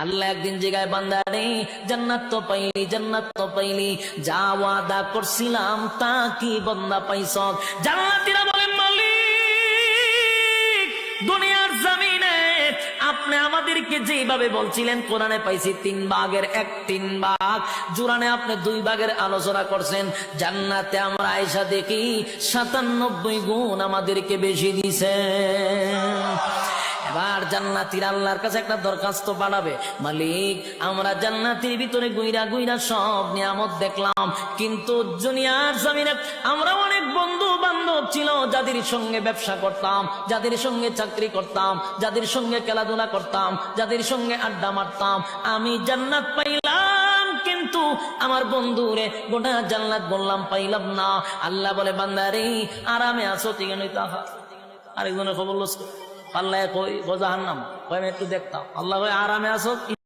আল্লাহ একদিন জায়গায় বান্দা রে জান্নাত তো পাইলি যা ওয়াদা করছিলাম তা কি বান্দা পাইছ? জান্নাতীরা বলেন মালিক দুনিয়ার জমিনে আপনি আমাদেরকে যেভাবে বলছিলেন কোরআনে পাইছি 3 ভাগের 1 ভাগ, জুরানে আপনি 2 ভাগের আলোচনা করছেন, জান্নাতে আমরা আয়েশা দেখি 97 গুণ আমাদেরকে বেশি দিছেন। এবার জান্নাতীর আল্লাহর কাছে একটা দরখাস্ত পাঠাবে, মালিক আমরা জান্নাতের ভিতরে গুইরা গুইরা সব নিয়ামত দেখলাম, কিন্তু দুনিয়ার জমিনে আমরা অনেক বন্ধু বান্ধব ছিল যাদের সঙ্গে ব্যবসা করতাম, যাদের সঙ্গে চাকরি করতাম, যাদের সঙ্গে খেলাধুলা করতাম, যাদের সঙ্গে আড্ডা মারতাম, আমি জান্নাত পাইলাম কিন্তু আমার বন্ধুরে গোটা জান্নাত বললাম পাইলাম না। আল্লাহ বলে বান্দারে আরামে আছো ঠিক নয় তাহা আরেকজনের খবর লস পাল্লায় কই জাহান্নাম কই আমি একটু দেখতাম। আল্লাহ কই আরামে আছো।